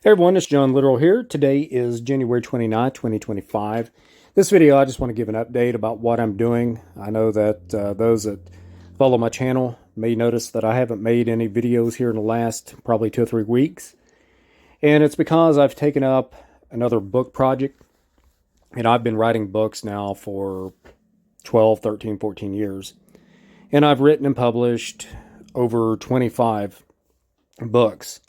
Hey everyone, it's John Litteral here. Today is January 29th, 2025. This video, I just want to give an update about what I'm doing. I know that those that follow my channel may notice that I haven't made any videos here in the last probably 2 or 3 weeks. And it's because I've taken up another book project. And I've been writing books now for 12, 13, 14 years. And I've written and published over 25 books.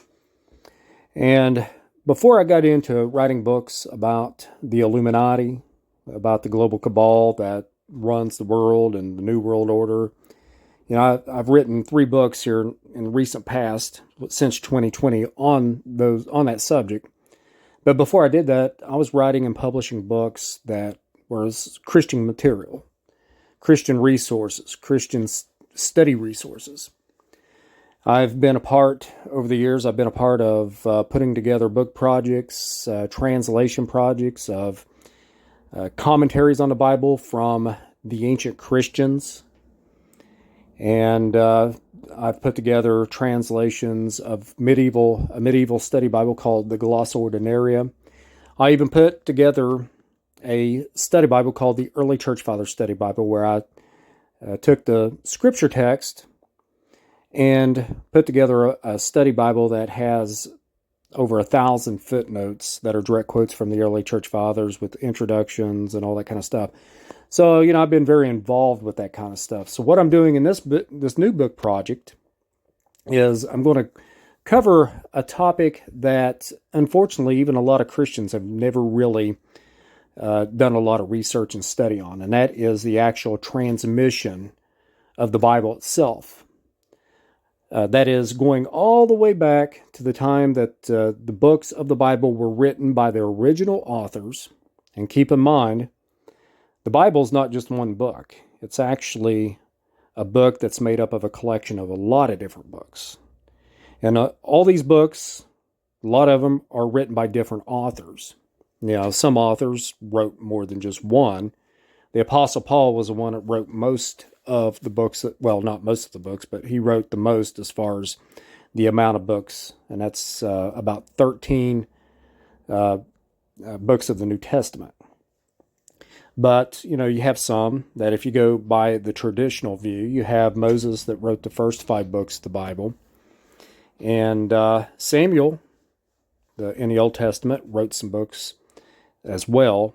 And before I got into writing books about the Illuminati, about the global cabal that runs the world and the New World Order, I've written 3 books here in the recent past, since 2020, on that subject. But before I did that, I was writing and publishing books that were Christian material, Christian resources, Christian study resources. I've been a part, over the years, I've been a part of putting together book projects, translation projects of commentaries on the Bible from the ancient Christians. And I've put together translations of a medieval study Bible called the Glossa Ordinaria. I even put together a study Bible called the Early Church Fathers Study Bible, where I took the scripture text and put together a study Bible that has over 1,000 footnotes that are direct quotes from the early church fathers with introductions and all that kind of stuff. So, I've been very involved with that kind of stuff. So what I'm doing in this new book project is I'm going to cover a topic that, unfortunately, even a lot of Christians have never really done a lot of research and study on, and that is the actual transmission of the Bible itself. That is going all the way back to the time that the books of the Bible were written by their original authors. And keep in mind, the Bible is not just one book. It's actually a book that's made up of a collection of a lot of different books. And all these books, a lot of them are written by different authors. Some authors wrote more than just one. The Apostle Paul was the one that wrote most of the books, well, not most of the books, but he wrote the most as far as the amount of books, and that's about 13 books of the New Testament. But, you have some that, if you go by the traditional view, you have Moses that wrote the first 5 books of the Bible, and Samuel in the Old Testament wrote some books as well.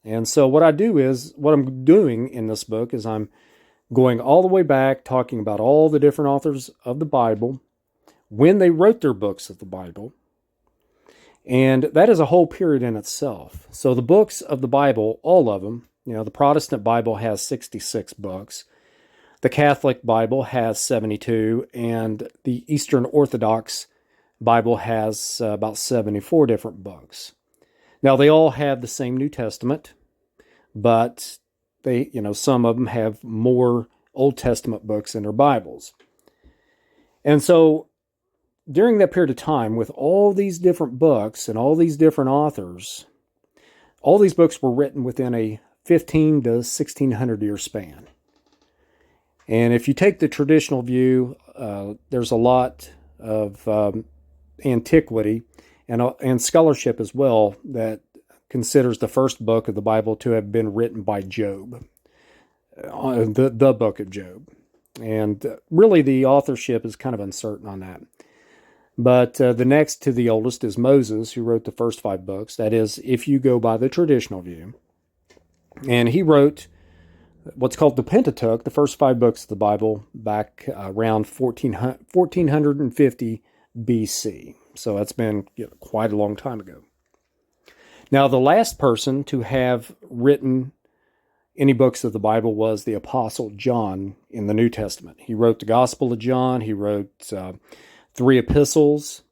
And so what I'm doing in this book is I'm going all the way back, talking about all the different authors of the Bible, when they wrote their books of the Bible. And that is a whole period in itself. So the books of the Bible, all of them, the Protestant Bible has 66 books. The Catholic Bible has 72. And the Eastern Orthodox Bible has about 74 different books. Now, they all have the same New Testament, but some of them have more Old Testament books in their Bibles. And so during that period of time, with all these different books and all these different authors, all these books were written within a 15 to 1600 year span. And if you take the traditional view, there's a lot of antiquity and scholarship as well that considers the first book of the Bible to have been written by Job, the book of Job. And really the authorship is kind of uncertain on that. But the next to the oldest is Moses, who wrote the first 5 books. That is, if you go by the traditional view. And he wrote what's called the Pentateuch, the first 5 books of the Bible, back around 1450 BC. So that's been quite a long time ago. Now, the last person to have written any books of the Bible was the Apostle John in the New Testament. He wrote the Gospel of John. He wrote 3 epistles.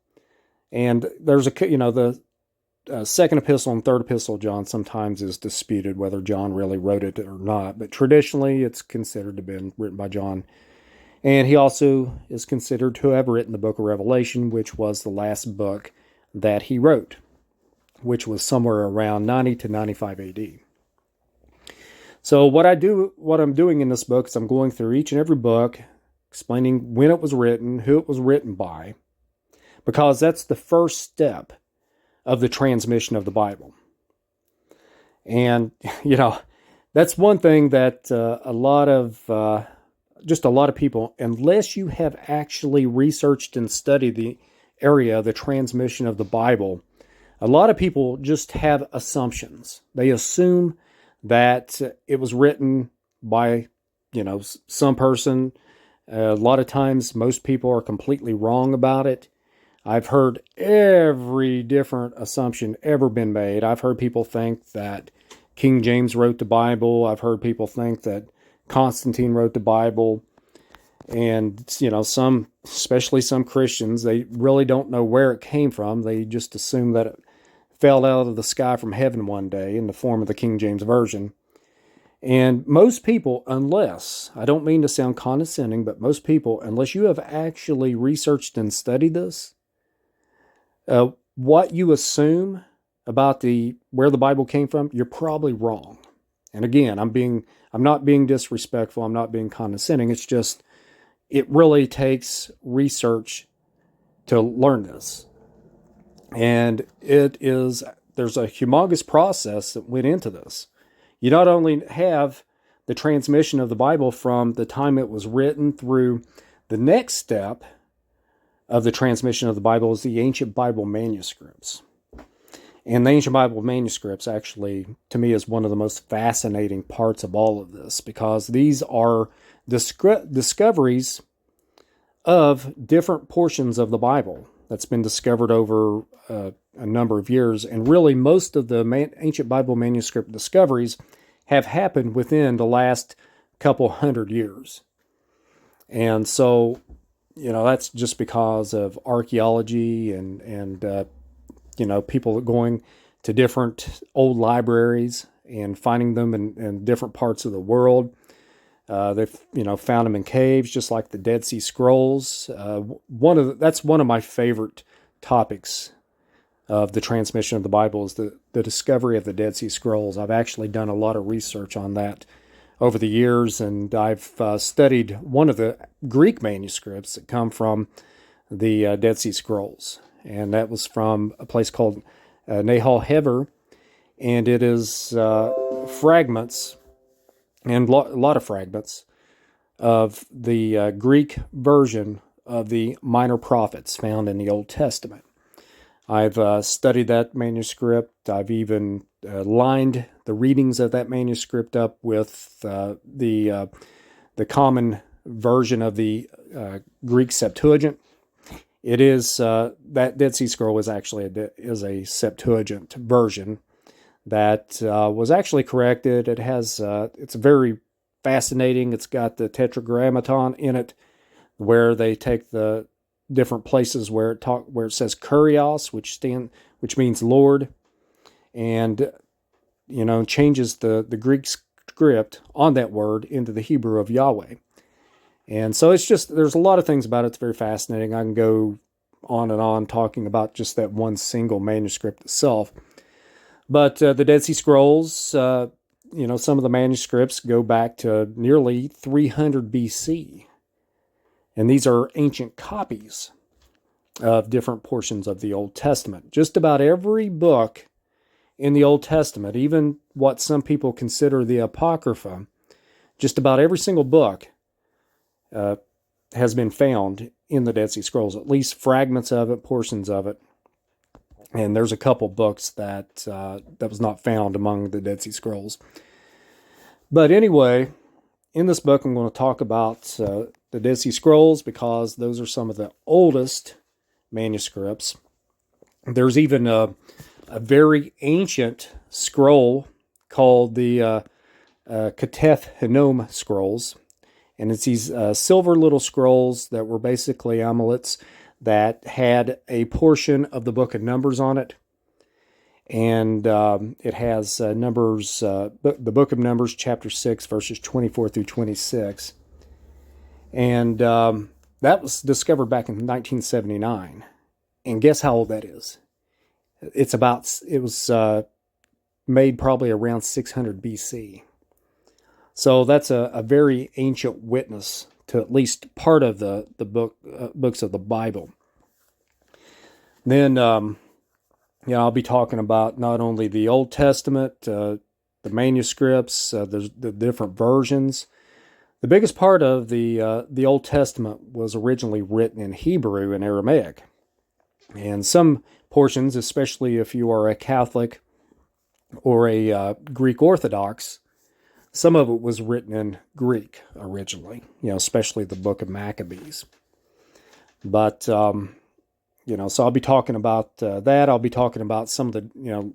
And there's the second epistle and third epistle of John sometimes is disputed whether John really wrote it or not. But traditionally, it's considered to have been written by John. And he also is considered to have written the book of Revelation, which was the last book that he wrote, which was somewhere around 90 to 95 AD. So what I'm doing in this book is I'm going through each and every book, explaining when it was written, who it was written by, because that's the first step of the transmission of the Bible. And, that's one thing that a lot of people, unless you have actually researched and studied the area of the transmission of the Bible, a lot of people just have assumptions. They assume that it was written by, some person. A lot of times, most people are completely wrong about it. I've heard every different assumption ever been made. I've heard people think that King James wrote the Bible. I've heard people think that Constantine wrote the Bible. And, especially some Christians, they really don't know where it came from. They just assume that it fell out of the sky from heaven one day in the form of the King James Version. And most people, I don't mean to sound condescending, but most people, unless you have actually researched and studied this, what you assume about where the Bible came from, you're probably wrong. And again, I'm not being disrespectful. I'm not being condescending. It's just, it really takes research to learn this. And there's a humongous process that went into this. You not only have the transmission of the Bible from the time it was written through the next step of the transmission of the Bible is the ancient Bible manuscripts. And the ancient Bible manuscripts actually, to me, is one of the most fascinating parts of all of this, because these are discoveries of different portions of the Bible that's been discovered over a number of years. And really, most of the ancient Bible manuscript discoveries have happened within the last couple hundred years. And so, that's just because of archaeology and people going to different old libraries and finding them in different parts of the world. They've, found them in caves, just like the Dead Sea Scrolls. That's one of my favorite topics of the transmission of the Bible is the discovery of the Dead Sea Scrolls. I've actually done a lot of research on that over the years, and I've studied one of the Greek manuscripts that come from the Dead Sea Scrolls, and that was from a place called Nahal Hever, and it is fragments, and a lot of fragments, of the Greek version of the Minor Prophets found in the Old Testament. I've studied that manuscript. I've even lined the readings of that manuscript up with the common version of the Greek Septuagint. It is that Dead Sea Scroll is actually a Septuagint version that was actually corrected. It has it's very fascinating. It's got the Tetragrammaton in it, where they take the different places where it says Kurios, which means Lord, and changes the Greek script on that word into the Hebrew of Yahweh. And so there's a lot of things about it. It's very fascinating. I can go on and on talking about just that one single manuscript itself. But the Dead Sea Scrolls, some of the manuscripts go back to nearly 300 BC. And these are ancient copies of different portions of the Old Testament. Just about every book in the Old Testament, even what some people consider the Apocrypha, just about every single book has been found in the Dead Sea Scrolls, at least fragments of it, portions of it. And there's a couple books that was not found among the Dead Sea Scrolls. But anyway, in this book, I'm going to talk about the Dead Sea Scrolls because those are some of the oldest manuscripts. There's even a very ancient scroll called the Ketef Hinnom scrolls. And it's these silver little scrolls that were basically amulets that had a portion of the book of Numbers on it. And it has Numbers, the book of Numbers, chapter 6, verses 24 through 26. And that was discovered back in 1979. And guess how old that is? It was made probably around 600 BC. So that's a very ancient witness to at least part of the books of the Bible. Then I'll be talking about not only the Old Testament, the manuscripts, the different versions. The biggest part of the Old Testament was originally written in Hebrew and Aramaic, and some portions, especially if you are a Catholic or a Greek Orthodox, some of it was written in Greek originally. Especially the Book of Maccabees. But so I'll be talking about that. I'll be talking about some of the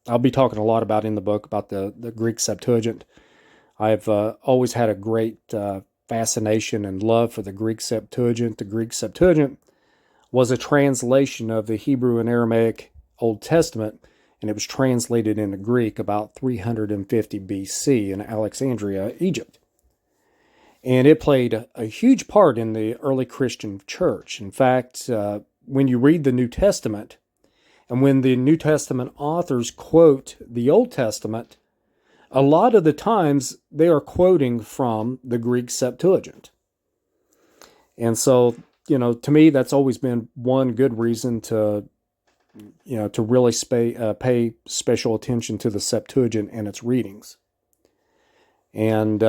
I'll be talking a lot about in the book about the Greek Septuagint. I've always had a great fascination and love for the Greek Septuagint. The Greek Septuagint was a translation of the Hebrew and Aramaic Old Testament, and it was translated into Greek about 350 BC in Alexandria, Egypt. And it played a huge part in the early Christian church. In fact, when you read the New Testament, and when the New Testament authors quote the Old Testament, a lot of the times they are quoting from the Greek Septuagint. And so, to me, that's always been one good reason to really pay special attention to the Septuagint and its readings. And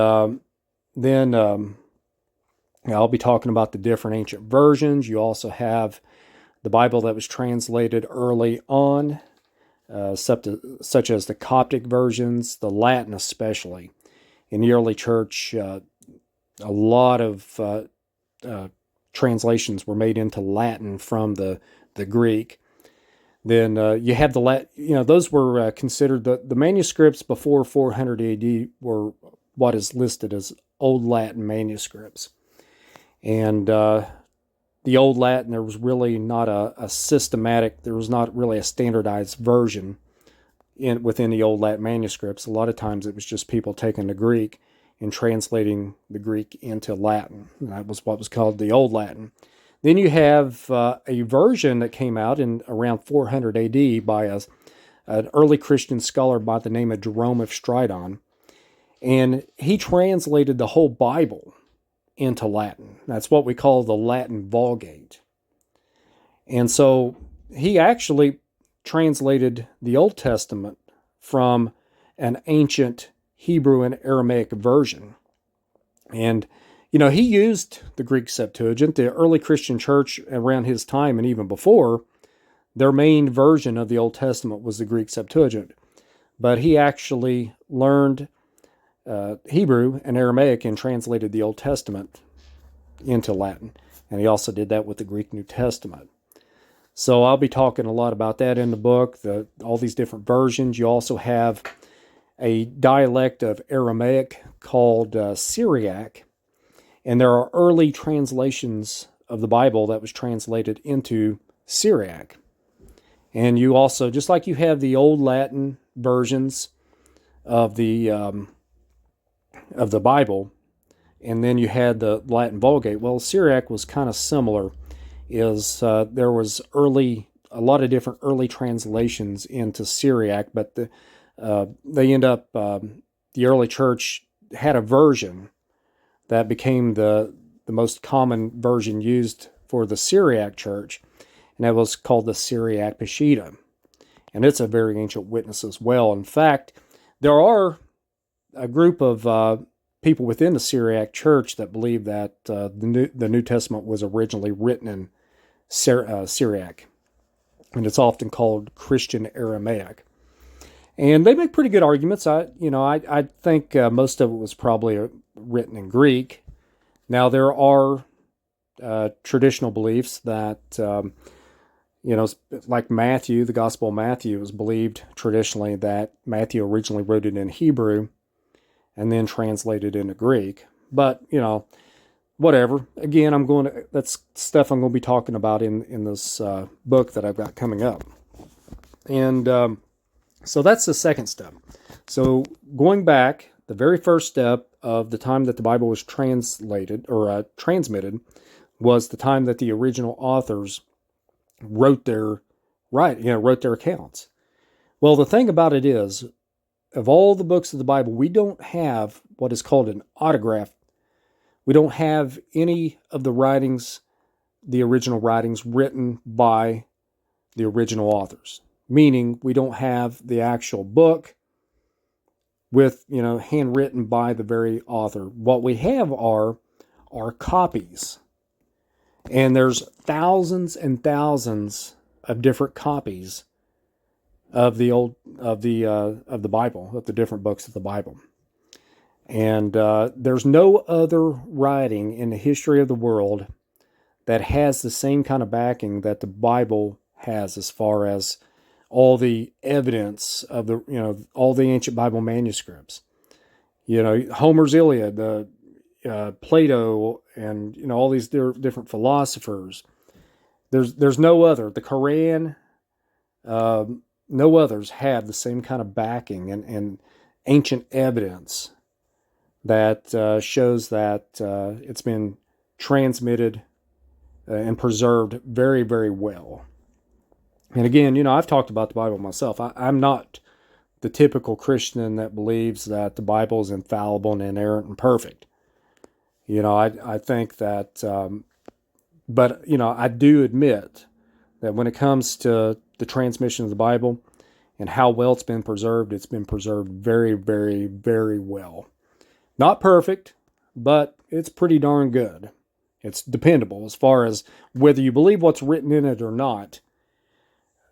then I'll be talking about the different ancient versions. You also have the Bible that was translated early on, such as the Coptic versions, the Latin especially. In the early church, a lot of translations were made into Latin from the Greek. Then you have the Latin, those were considered, the manuscripts before 400 AD were what is listed as Old Latin manuscripts. And the Old Latin, there was really not a systematic, there was not really a standardized version within the Old Latin manuscripts. A lot of times it was just people taking the Greek and translating the Greek into Latin. And that was what was called the Old Latin. Then you have a version that came out in around 400 AD by an early Christian scholar by the name of Jerome of Stridon. And he translated the whole Bible into Latin. That's what we call the Latin Vulgate. And so he actually translated the Old Testament from an ancient Hebrew and Aramaic version. And, he used the Greek Septuagint. The early Christian church around his time and even before, their main version of the Old Testament was the Greek Septuagint. But he actually learned Hebrew and Aramaic and translated the Old Testament into Latin. And he also did that with the Greek New Testament. So I'll be talking a lot about that in the book, all these different versions. You also have a dialect of Aramaic called Syriac. And there are early translations of the Bible that was translated into Syriac. And you also, just like you have the Old Latin versions of the Bible, and then you had the Latin Vulgate. Well, Syriac was kind of similar. There was a lot of different early translations into Syriac, but the early church had a version that became the most common version used for the Syriac church, and that was called the Syriac Peshitta. And it's a very ancient witness as well. In fact, there are a group of people within the Syriac church that believe that the New Testament was originally written in Syriac, and it's often called Christian Aramaic. And they make pretty good arguments. I think most of it was probably written in Greek. Now there are traditional beliefs that like Matthew, the Gospel of Matthew, is believed traditionally that Matthew originally wrote it in Hebrew and then translated into Greek. But, whatever. Again, that's stuff I'm going to be talking about in this book that I've got coming up. And so that's the second step. So going back, the very first step of the time that the Bible was translated or transmitted was the time that the original authors wrote their accounts. Well, the thing about it is, of all the books of the Bible, we don't have what is called an autograph. We don't have any of the writings, the original writings, written by the original authors. meaning we don't have the actual book with, handwritten by the very author. What we have are copies. And there's thousands and thousands of different copies of the Bible, of the different books of the Bible. And there's no other writing in the history of the world that has the same kind of backing that the Bible has, as far as all the evidence of all the ancient Bible manuscripts. Homer's Iliad, Plato, and all these different philosophers. There's no other. The Quran, no others have the same kind of backing and ancient evidence that shows that it's been transmitted and preserved very, very well. And again, I've talked about the Bible myself. I'm not the typical Christian that believes that the Bible is infallible and inerrant and perfect. I think that, but I do admit that when it comes to the transmission of the Bible and how well it's been preserved very, very, very well. Not perfect, but it's pretty darn good. It's dependable as far as whether you believe what's written in it or not.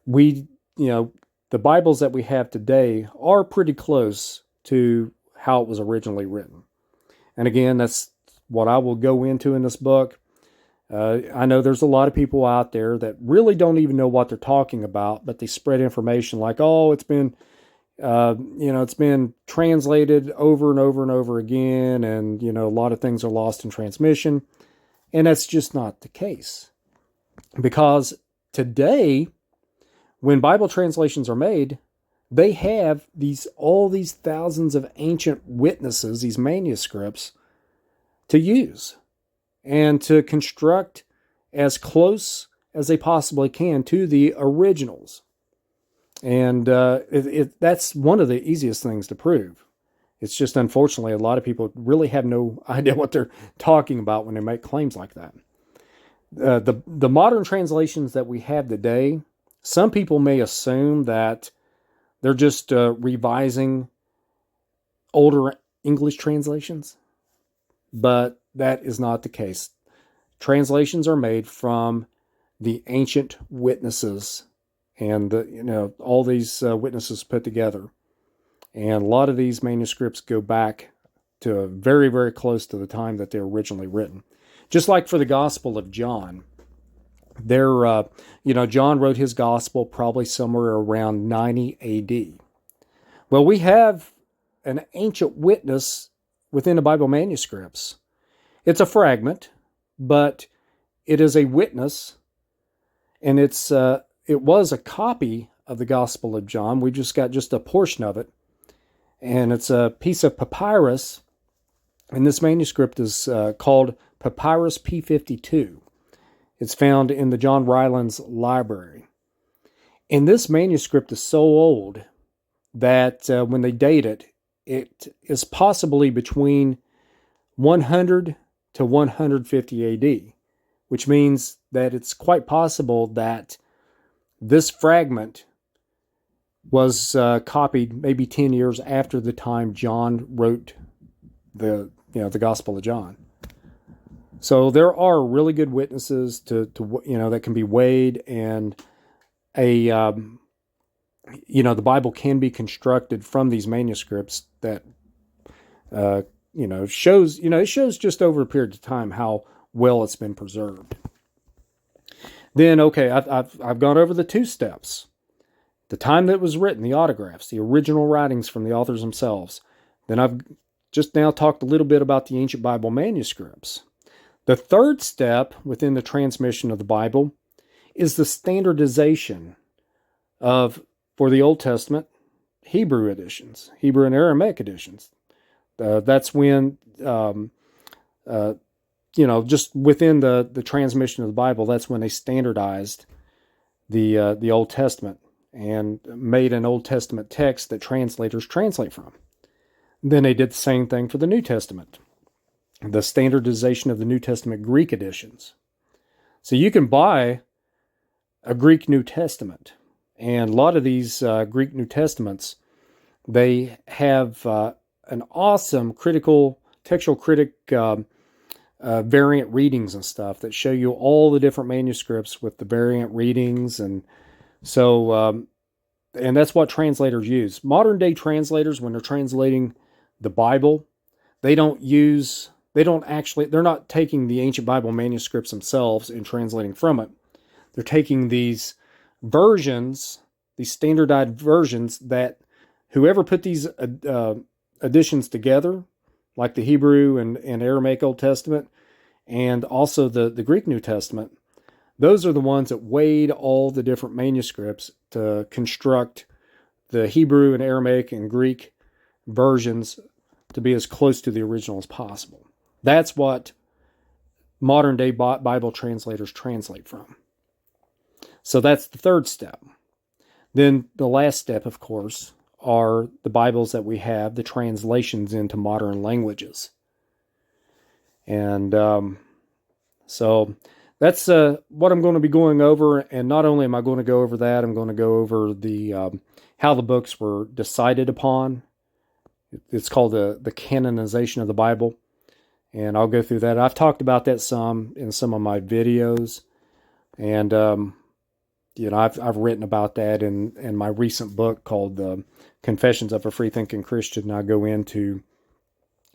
The Bibles that we have today are pretty close to how it was originally written. And again, that's what I will go into in this book. I know there's a lot of people out there that really don't even know what they're talking about, but they spread information like, oh, it's been translated over and over and over again, and, a lot of things are lost in transmission. And that's just not the case. Because today, when Bible translations are made, they have all these thousands of ancient witnesses, these manuscripts, to use and to construct as close as they possibly can to the originals. And that's one of the easiest things to prove. It's just, unfortunately, a lot of people really have no idea what they're talking about when they make claims like that. The modern translations that we have today, some people may assume that they're just revising older English translations, but that is not the case. Translations are made from the ancient witnesses and all these witnesses put together. And a lot of these manuscripts go back to very, very close to the time that they're originally written. Just like for the Gospel of John, John wrote his Gospel probably somewhere around 90 AD. Well, we have an ancient witness within the Bible manuscripts. It's a fragment, but it is a witness, and it was a copy of the Gospel of John. We just got a portion of it, and it's a piece of papyrus, and this manuscript is called Papyrus P52. It's found in the John Rylands Library. And this manuscript is so old that when they date it, it is possibly between 100 to 150 AD, which means that it's quite possible that this fragment was copied maybe 10 years after the time John wrote the Gospel of John. So there are really good witnesses to that can be weighed, and the Bible can be constructed from these manuscripts that shows just over a period of time how well it's been preserved. Then, okay, I've gone over the two steps. The time that it was written, the autographs, the original writings from the authors themselves. Then I've just now talked a little bit about the ancient Bible manuscripts. The third step within the transmission of the Bible is the standardization for the Old Testament, Hebrew editions, Hebrew and Aramaic editions. That's when, just within the transmission of the Bible, that's when they standardized the Old Testament and made an Old Testament text that translators translate from. Then they did the same thing for the New Testament, the standardization of the New Testament Greek editions. So you can buy a Greek New Testament, And a lot of these Greek New Testaments, they have an awesome textual critic variant readings and stuff that show you all the different manuscripts with the variant readings. And so, and that's what translators use. Modern day translators, when they're translating the Bible, they're not taking the ancient Bible manuscripts themselves and translating from it. They're taking these versions, these standardized versions that whoever put these additions together, like the Hebrew and Aramaic Old Testament, and also the Greek New Testament, those are the ones that weighed all the different manuscripts to construct the Hebrew and Aramaic and Greek versions to be as close to the original as possible. That's what modern day Bible translators translate from. So that's the third step. Then the last step, of course, are the Bibles that we have, the translations into modern languages. And so that's what I'm going to be going over. And not only am I going to go over that, I'm going to go over the how the books were decided upon. It's called the canonization of the Bible. And I'll go through that. I've talked about that some in some of my videos. And, I've written about that in my recent book called Confessions of a Free-Thinking Christian. I go into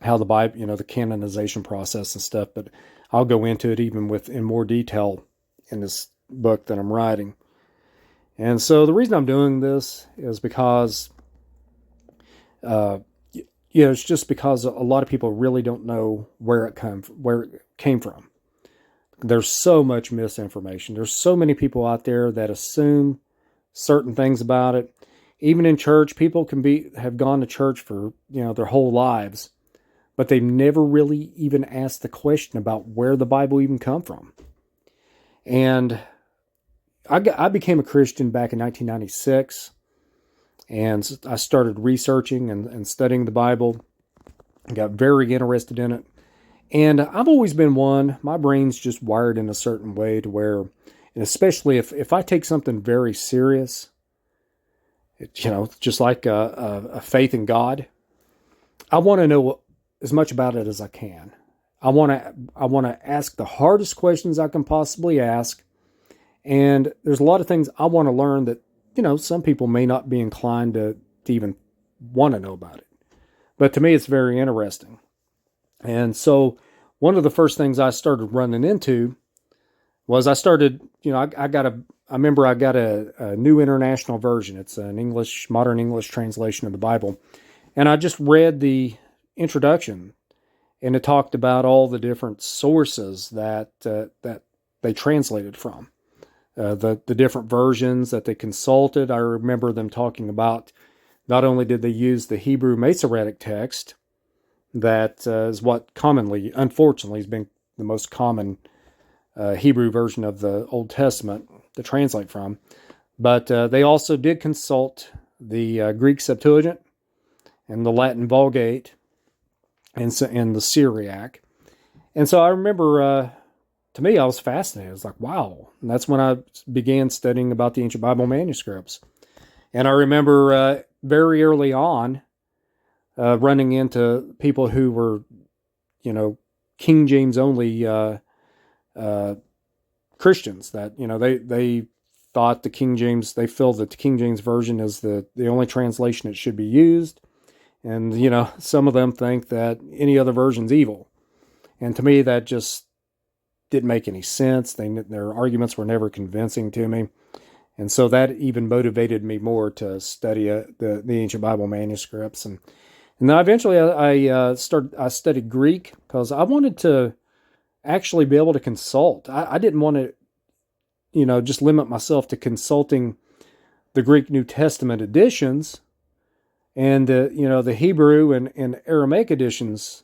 how the Bible, the canonization process and stuff, but I'll go into it even in more detail in this book that I'm writing. And so the reason I'm doing this is because, it's just because a lot of people really don't know where it came from. There's so much misinformation. There's so many people out there that assume certain things about it. Even in church, people have gone to church for, their whole lives, but they've never really even asked the question about where the Bible even come from. And I became a Christian back in 1996, and I started researching and studying the Bible. I got very interested in it. And I've always been my brain's just wired in a certain way to where, and especially if I take something very serious, just like a faith in God, I want to know as much about it as I can. I want to ask the hardest questions I can possibly ask. And there's a lot of things I want to learn that, some people may not be inclined to even want to know about it. But to me, it's very interesting. And so one of the first things I started running into was I remember I got a New International Version. It's an modern English translation of the Bible. And I just read the introduction, and it talked about all the different sources that they translated from. The different versions that they consulted. I remember them talking about not only did they use the Hebrew Masoretic text, that is what commonly, unfortunately, has been the most common Hebrew version of the Old Testament to translate from. But they also did consult the Greek Septuagint and the Latin Vulgate and the Syriac. And so I remember, to me, I was fascinated. I was like, wow. And that's when I began studying about the ancient Bible manuscripts. And I remember very early on running into people who were, King James only Christians that, they thought they feel that the King James Version is the only translation that should be used. And, some of them think that any other version's evil. And to me, that just didn't make any sense. Their arguments were never convincing to me. And so that even motivated me more to study the ancient Bible manuscripts. And then eventually I studied Greek because I wanted to actually be able to consult. I didn't want to, just limit myself to consulting the Greek New Testament editions and the Hebrew and Aramaic editions.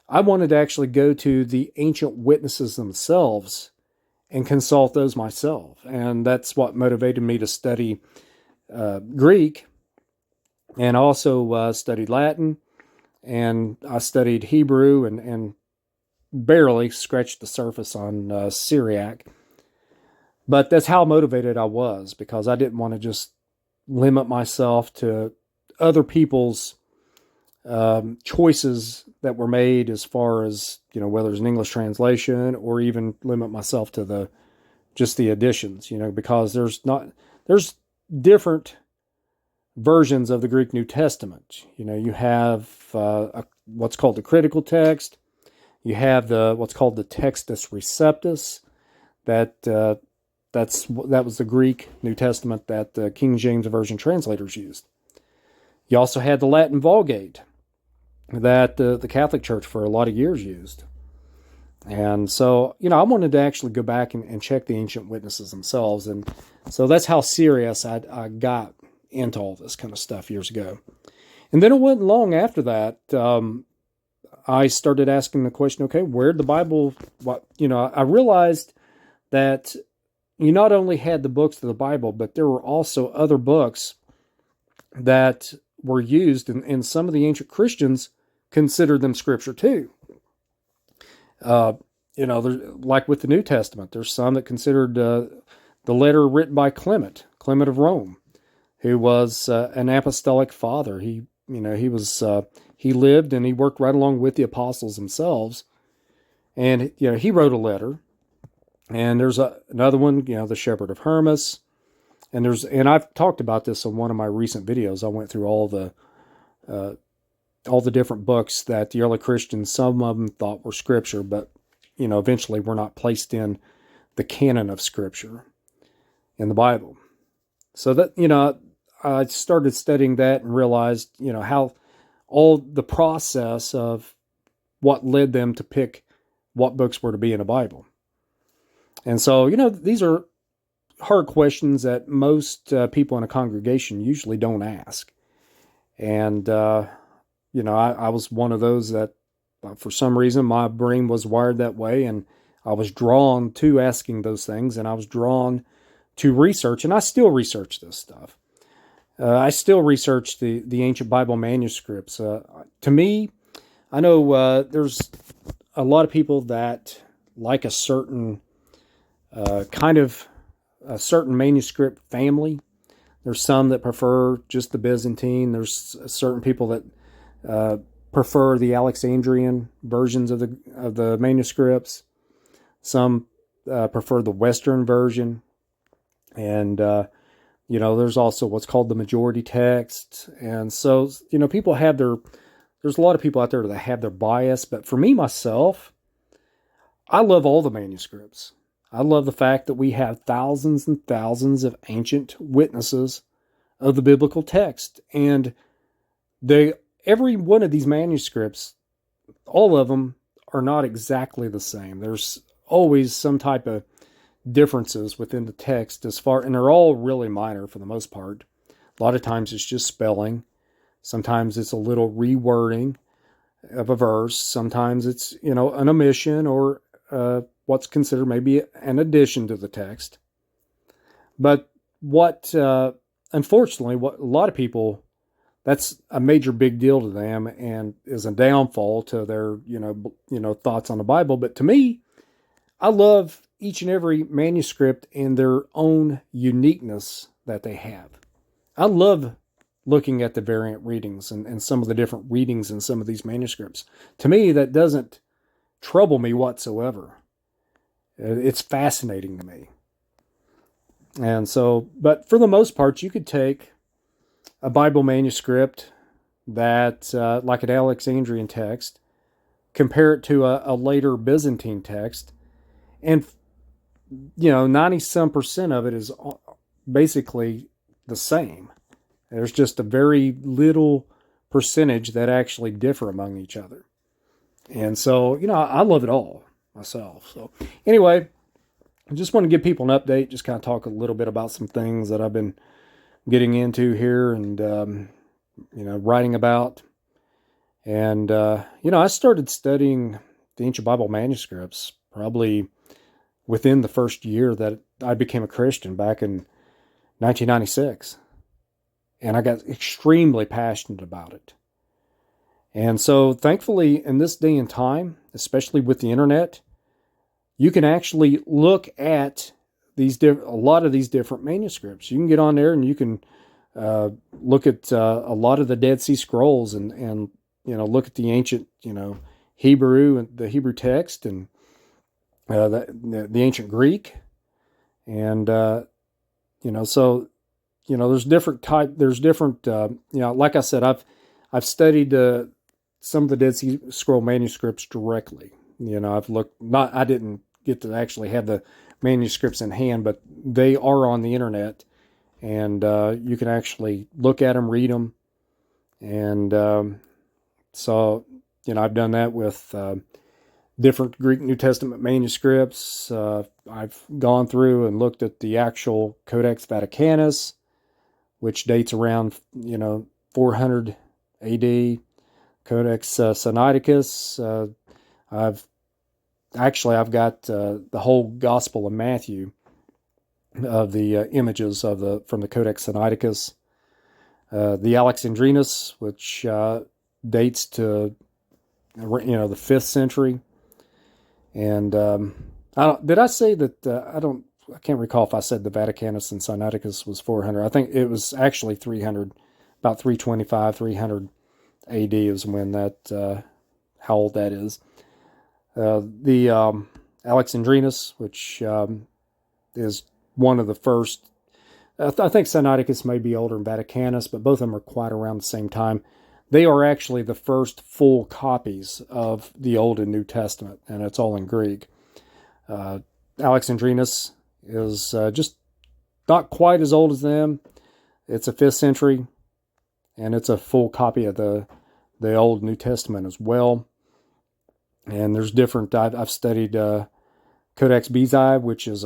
I wanted to actually go to the ancient witnesses themselves and consult those myself. And that's what motivated me to study Greek, and also studied Latin, and I studied Hebrew and barely scratched the surface on Syriac. But that's how motivated I was, because I didn't want to just limit myself to other people's choices that were made, as far as, whether it's an English translation, or even limit myself to just the additions, because there's different versions of the Greek New Testament. You have what's called the critical text. You have what's called the Textus Receptus. That was the Greek New Testament that the King James Version translators used. You also had the Latin Vulgate that the Catholic Church for a lot of years used. And so, I wanted to actually go back and check the ancient witnesses themselves. And so that's how serious I got into all this kind of stuff years ago. And then it wasn't long after that, I started asking the question, okay, where'd the Bible, I realized that you not only had the books of the Bible, but there were also other books that were used, and some of the ancient Christians considered them scripture too. Like with the New Testament, there's some that considered the letter written by Clement of Rome, who was an apostolic father. He lived and he worked right along with the apostles themselves, and he wrote a letter. And there's another one, the Shepherd of Hermas, and I've talked about this in one of my recent videos. I went through all the different books that the early Christians, some of them thought were scripture, but eventually were not placed in the Canon of Scripture in the Bible. So that I started studying that and realized how all the process of what led them to pick what books were to be in a Bible. And so, these are hard questions that most people in a congregation usually don't ask. And, I was one of those that, for some reason, my brain was wired that way, and I was drawn to asking those things, and I was drawn to research, and I still research this stuff. I still research the ancient Bible manuscripts. To me, I know there's a lot of people that like a certain a certain manuscript family. There's some that prefer just the Byzantine. There's certain people that prefer the Alexandrian versions of the manuscripts. Some prefer the Western version, and there's also what's called the majority text. And so people have there's a lot of people out there that have their bias, but for me myself, I love all the manuscripts. I love the fact that we have thousands and thousands of ancient witnesses of the biblical text. And every one of these manuscripts, all of them are not exactly the same. There's always some type of differences within the text and they're all really minor for the most part. A lot of times it's just spelling. Sometimes it's a little rewording of a verse. Sometimes it's, an omission or what's considered maybe an addition to the text. But unfortunately, what a lot of people, that's a major big deal to them and is a downfall to their, thoughts on the Bible. But to me, I love each and every manuscript and their own uniqueness that they have. I love looking at the variant readings and some of the different readings in some of these manuscripts. To me, that doesn't trouble me whatsoever. It's fascinating to me. And so, but for the most part, you could take a Bible manuscript that, like an Alexandrian text, compare it to a later Byzantine text, and 90-some% of it is basically the same. There's just a very little percentage that actually differ among each other. And so, I love it all myself. So anyway, I just want to give people an update, just kind of talk a little bit about some things that I've been getting into here and, writing about. And, I started studying the ancient Bible manuscripts probably within the first year that I became a Christian back in 1996. And I got extremely passionate about it. And so thankfully in this day and time, especially with the internet, you can actually look at a lot of these different manuscripts. You can get on there and you can look at a lot of the Dead Sea Scrolls and look at the ancient Hebrew and the Hebrew text and the ancient Greek, and so there's different like I said, I've studied some of the Dead Sea Scroll manuscripts directly. I've looked, I didn't get to actually have the manuscripts in hand, but they are on the internet, and you can actually look at them, read them, and so I've done that with different Greek New Testament manuscripts. I've gone through and looked at the actual Codex Vaticanus, which dates around 400 AD. Codex Sinaiticus. I've got the whole Gospel of Matthew of the images from the Codex Sinaiticus. The Alexandrinus, which dates to the 5th century. And did I say that? I can't recall if I said the Vaticanus and Sinaiticus was 400. I think it was actually 300, about 325, 300 AD is when that, how old that is. The Alexandrinus, which is one of the first. I think Sinaiticus may be older than Vaticanus, but both of them are quite around the same time. They are actually the first full copies of the Old and New Testament, and it's all in Greek. Alexandrinus is just not quite as old as them. It's a 5th century, and it's a full copy of the Old New Testament as well. And there's different. I've studied Codex Bezae, which is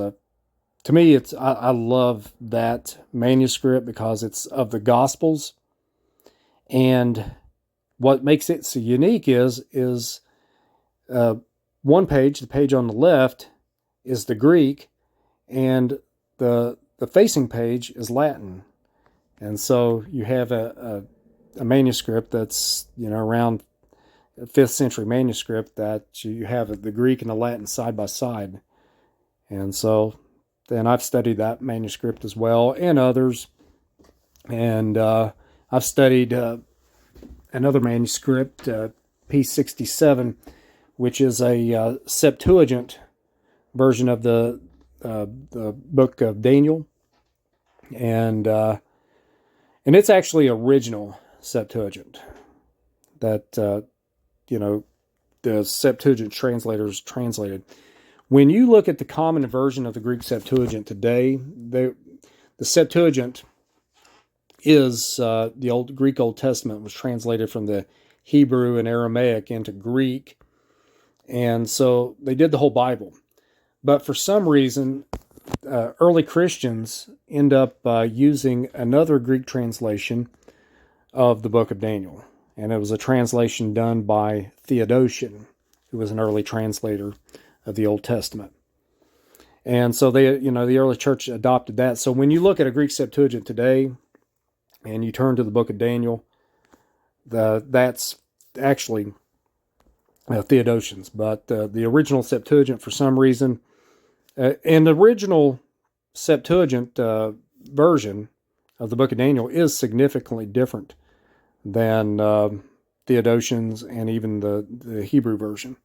to me, I love that manuscript because it's of the Gospels, and what makes it so unique is one page, the page on the left, is the Greek, and the facing page is Latin, and so you have a manuscript that's around a 5th century manuscript that you have the Greek and the Latin side by side, and so then I've studied that manuscript as well and others, and I've studied another manuscript, P67, which is a Septuagint version of the book of Daniel, and it's actually original Septuagint that the Septuagint translators translated. When you look at the common version of the Greek Septuagint today, the Septuagint is the old Greek Old Testament was translated from the Hebrew and Aramaic into Greek, and so they did the whole Bible. But for some reason, early Christians end up using another Greek translation of the book of Daniel, and it was a translation done by Theodotion, who was an early translator of the Old Testament. And so they, the early church adopted that. So when you look at a Greek Septuagint today, and you turn to the book of Daniel, that's actually Theodotion's. But the original Septuagint, for some reason, and the original Septuagint version of the book of Daniel is significantly different than Theodotion's and even the Hebrew version.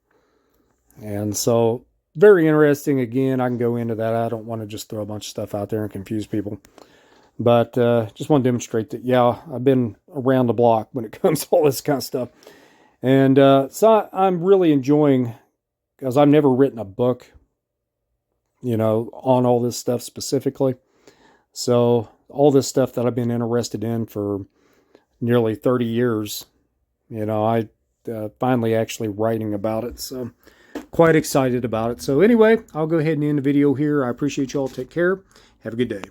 And so, very interesting. Again, I can go into that. I don't want to just throw a bunch of stuff out there and confuse people. But just want to demonstrate that, yeah, I've been around the block when it comes to all this kind of stuff. And so I'm really enjoying, because I've never written a book, on all this stuff specifically. So all this stuff that I've been interested in for nearly 30 years, I finally actually writing about it. So quite excited about it. So anyway, I'll go ahead and end the video here. I appreciate you all. Take care. Have a good day.